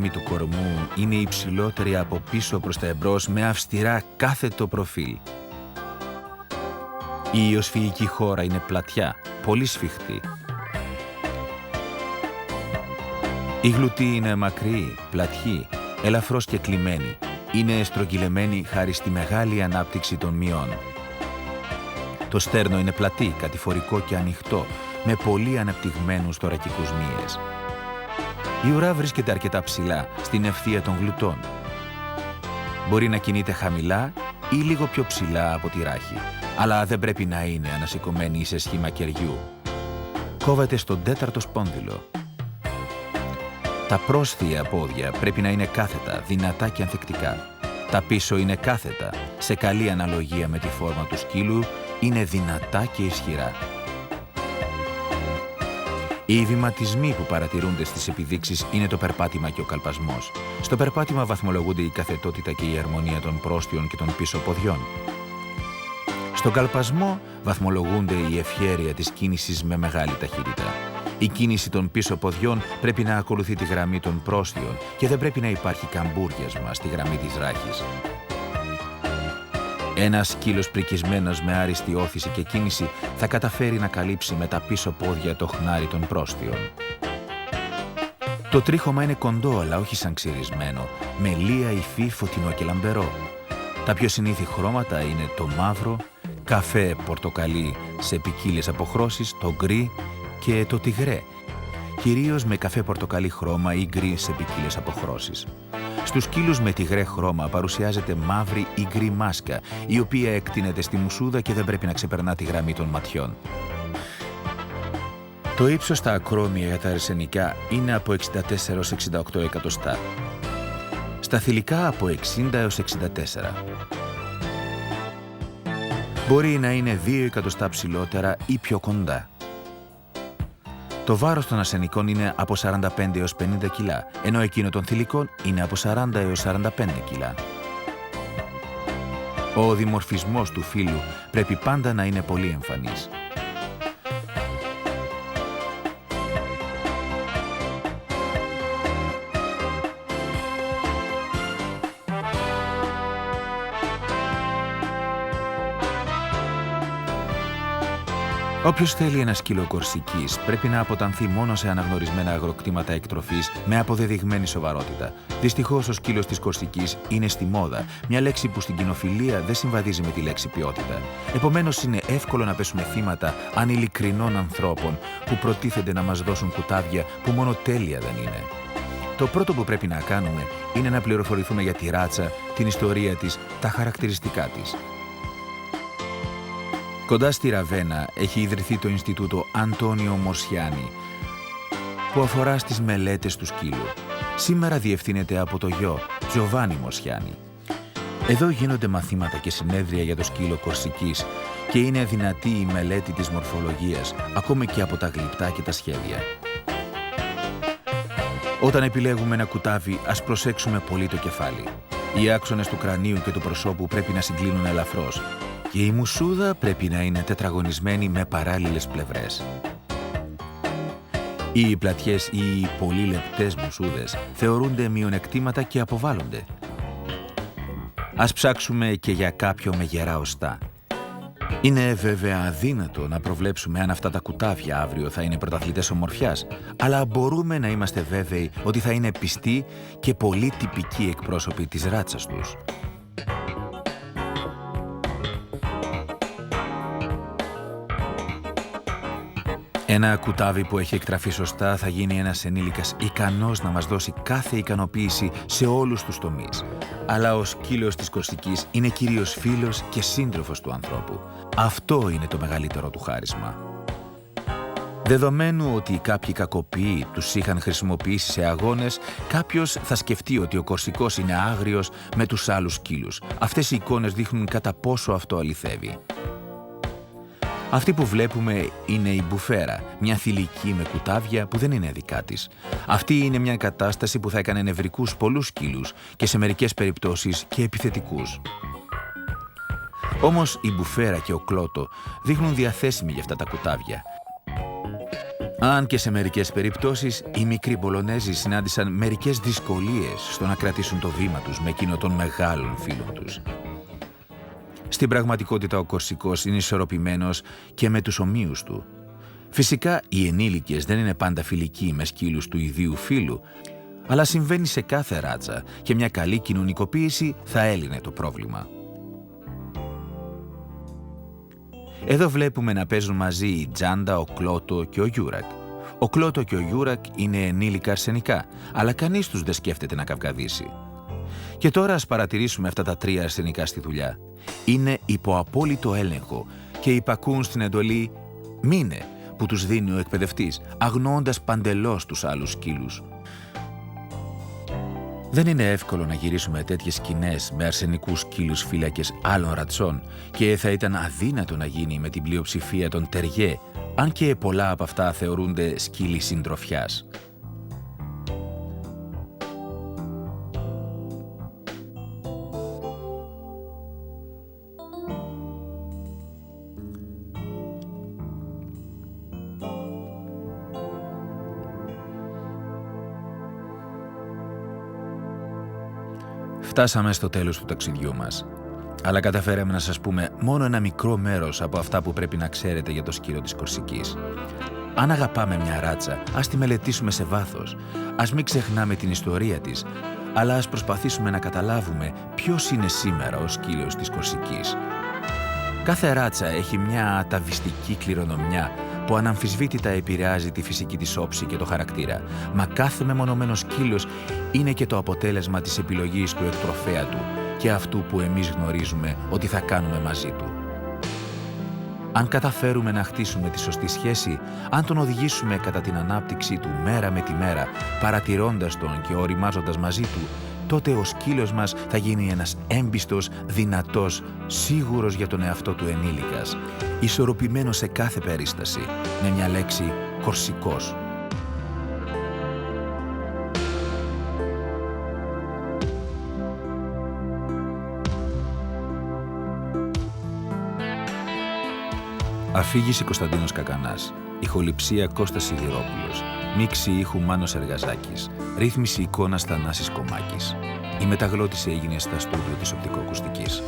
Η του κορμού είναι υψηλότερη από πίσω προς τα εμπρός με αυστηρά κάθετο προφίλ. Η ιοσφυϊκή χώρα είναι πλατιά, πολύ σφιχτή. Η γλουτή είναι μακρύ, πλατιή, ελαφρώς και κλειμένη. Είναι στρογγυλεμένη χάρη στη μεγάλη ανάπτυξη των μειών. Το στέρνο είναι πλατή, κατηφορικό και ανοιχτό, με πολύ αναπτυγμένους θωρακικούς μύες. Η ουρά βρίσκεται αρκετά ψηλά, στην ευθεία των γλουτών. Μπορεί να κινείται χαμηλά ή λίγο πιο ψηλά από τη ράχη, αλλά δεν πρέπει να είναι ανασηκωμένη σε σχήμα κεριού. Κόβεται στον 4ο σπόνδυλο. Τα πρόσθια πόδια πρέπει να είναι κάθετα, δυνατά και ανθεκτικά. Τα πίσω είναι κάθετα, σε καλή αναλογία με τη φόρμα του σκύλου, είναι δυνατά και ισχυρά. Οι βηματισμοί που παρατηρούνται στις επιδείξεις είναι το περπάτημα και ο καλπασμός. Στο περπάτημα βαθμολογούνται η καθετότητα και η αρμονία των πρόστιων και των πίσω ποδιών. Στον καλπασμό βαθμολογούνται η ευχέρεια της κίνησης με μεγάλη ταχύτητα. Η κίνηση των πίσω ποδιών πρέπει να ακολουθεί τη γραμμή των πρόστιων και δεν πρέπει να υπάρχει καμπούριασμα στη γραμμή της ράχης. Ένας σκύλος πρικισμένος με άριστη όθηση και κίνηση θα καταφέρει να καλύψει με τα πίσω πόδια το χνάρι των πρόστιων. Το τρίχωμα είναι κοντό αλλά όχι σαν ξυρισμένο, με λία υφή φωτεινό και λαμπερό. Τα πιο συνήθη χρώματα είναι το μαύρο, καφέ πορτοκαλί σε ποικίλες αποχρώσεις, το γκρι και το τιγρέ, κυρίως με καφέ πορτοκαλί χρώμα ή γκρι σε ποικίλες αποχρώσεις. Στους σκύλους με τιγρέ χρώμα παρουσιάζεται μαύρη ή γκρι μάσκα, η οποία εκτείνεται στη μουσούδα και δεν πρέπει να ξεπερνά τη γραμμή των ματιών. Το ύψος στα ακρόμια για τα αρσενικά είναι από 64 έως 68 εκατοστά. Στα θηλυκά από 60 έως 64. Μπορεί να είναι 2 εκατοστά ψηλότερα ή πιο κοντά. Το βάρος των αρσενικών είναι από 45 έως 50 κιλά, ενώ εκείνο των θηλυκών είναι από 40 έως 45 κιλά. Ο δημορφισμός του φύλου πρέπει πάντα να είναι πολύ εμφανής. Όποιος θέλει ένα σκύλο κορσικής πρέπει να αποτανθεί μόνο σε αναγνωρισμένα αγροκτήματα εκτροφής με αποδεδειγμένη σοβαρότητα. Δυστυχώς ο σκύλος της κορσικής είναι στη μόδα, μια λέξη που στην κοινοφιλία δεν συμβαδίζει με τη λέξη ποιότητα. Επομένως είναι εύκολο να πέσουμε θύματα ανειλικρινών ανθρώπων που προτίθενται να μας δώσουν κουτάβια που μόνο τέλεια δεν είναι. Το πρώτο που πρέπει να κάνουμε είναι να πληροφορηθούμε για τη ράτσα, την ιστορία της, τα χαρακτηριστικά της. Κοντά στη Ραβένα έχει ιδρυθεί το Ινστιτούτο Αντώνιο Μορσιάνι, που αφορά στις μελέτες του σκύλου. Σήμερα διευθύνεται από το γιο, Τζοβάνι Μορσιάνι. Εδώ γίνονται μαθήματα και συνέδρια για το σκύλο κορσικής και είναι δυνατή η μελέτη της μορφολογίας, ακόμη και από τα γλυπτά και τα σχέδια. Όταν επιλέγουμε ένα κουτάβι, ας προσέξουμε πολύ το κεφάλι. Οι άξονες του κρανίου και του προσώπου πρέπει να συγκλίνουν ελαφρώς. Και η μουσούδα πρέπει να είναι τετραγωνισμένη με παράλληλες πλευρές. Οι πλατιές ή οι πολύ λεπτές μουσούδες θεωρούνται μειονεκτήματα και αποβάλλονται. Ας ψάξουμε και για κάποιο με γερά οστά. Είναι βέβαια αδύνατο να προβλέψουμε αν αυτά τα κουτάβια αύριο θα είναι πρωταθλητές ομορφιάς, αλλά μπορούμε να είμαστε βέβαιοι ότι θα είναι πιστοί και πολύ τυπικοί εκπρόσωποι της ράτσας τους. Ένα κουτάβι που έχει εκτραφεί σωστά θα γίνει ένας ενήλικας ικανός να μας δώσει κάθε ικανοποίηση σε όλους τους τομείς. Αλλά ο σκύλος της κορσικής είναι κυρίως φίλος και σύντροφος του ανθρώπου. Αυτό είναι το μεγαλύτερο του χάρισμα. Δεδομένου ότι κάποιοι κακοποιοί τους είχαν χρησιμοποιήσει σε αγώνες, κάποιος θα σκεφτεί ότι ο κορσικός είναι άγριος με τους άλλους σκύλους. Αυτές οι εικόνες δείχνουν κατά πόσο αυτό αληθεύει. Αυτή που βλέπουμε είναι η μπουφέρα, μια θηλυκή με κουτάβια που δεν είναι δικά της. Αυτή είναι μια κατάσταση που θα έκανε νευρικούς πολλούς σκύλους και σε μερικές περιπτώσεις και επιθετικούς. Όμως η μπουφέρα και ο κλώτο δείχνουν διαθέσιμοι για αυτά τα κουτάβια. Αν και σε μερικές περιπτώσεις οι μικροί Πολωνέζοι συνάντησαν μερικές δυσκολίες στο να κρατήσουν το βήμα τους με εκείνο των μεγάλων φίλων τους. Στην πραγματικότητα ο Κορσικός είναι ισορροπημένος και με τους ομοίους του. Φυσικά οι ενήλικες δεν είναι πάντα φιλικοί με σκύλους του ιδίου φύλου, αλλά συμβαίνει σε κάθε ράτσα και μια καλή κοινωνικοποίηση θα έλυνε το πρόβλημα. Εδώ βλέπουμε να παίζουν μαζί η Τζάντα, ο Κλώτο και ο Γιούρακ. Ο Κλώτο και ο Γιούρακ είναι ενήλικα αρσενικά, αλλά κανείς τους δεν σκέφτεται να καυγαδίσει. Και τώρα ας παρατηρήσουμε αυτά τα 3 αρσενικά στη δουλειά. Είναι υπό απόλυτο έλεγχο και υπακούν στην εντολή «μείνε» που τους δίνει ο εκπαιδευτής, αγνοώντας παντελώς τους άλλους σκύλους. Δεν είναι εύκολο να γυρίσουμε τέτοιες σκηνές με αρσενικούς σκύλους φύλακες άλλων ρατσών και θα ήταν αδύνατο να γίνει με την πλειοψηφία των τεριέ, αν και πολλά από αυτά θεωρούνται σκύλοι συντροφιάς. Φτάσαμε στο τέλος του ταξιδιού μας, αλλά καταφέραμε να σας πούμε μόνο ένα μικρό μέρος από αυτά που πρέπει να ξέρετε για το σκύλο της Κορσικής. Αν αγαπάμε μια ράτσα, ας τη μελετήσουμε σε βάθος, ας μην ξεχνάμε την ιστορία της, αλλά ας προσπαθήσουμε να καταλάβουμε ποιος είναι σήμερα ο σκύλος της Κορσικής. Κάθε ράτσα έχει μια αταβιστική κληρονομιά που αναμφισβήτητα επηρεάζει τη φυσική της όψη και το χαρακτήρα, μα κάθε μεμονωμένος σκύλος είναι και το αποτέλεσμα της επιλογής του εκτροφέα του και αυτού που εμείς γνωρίζουμε ότι θα κάνουμε μαζί του. Αν καταφέρουμε να χτίσουμε τη σωστή σχέση, αν τον οδηγήσουμε κατά την ανάπτυξή του μέρα με τη μέρα, παρατηρώντας τον και οριμάζοντας μαζί του, τότε ο σκύλος μας θα γίνει ένας έμπιστος, δυνατός, σίγουρος για τον εαυτό του ενήλικας, ισορροπημένος σε κάθε περίσταση, με μια λέξη κορσικός. Αφήγηση Κωνσταντίνος Κακανάς. Ηχοληψία Κώστας Σιδηρόπουλος. Μίξη ήχου Μάνος Εργαζάκης. Ρύθμιση εικόνας Θανάσης Κομάκης. Η μεταγλώτηση έγινε στα στούντιο της Οπτικοακουστικής.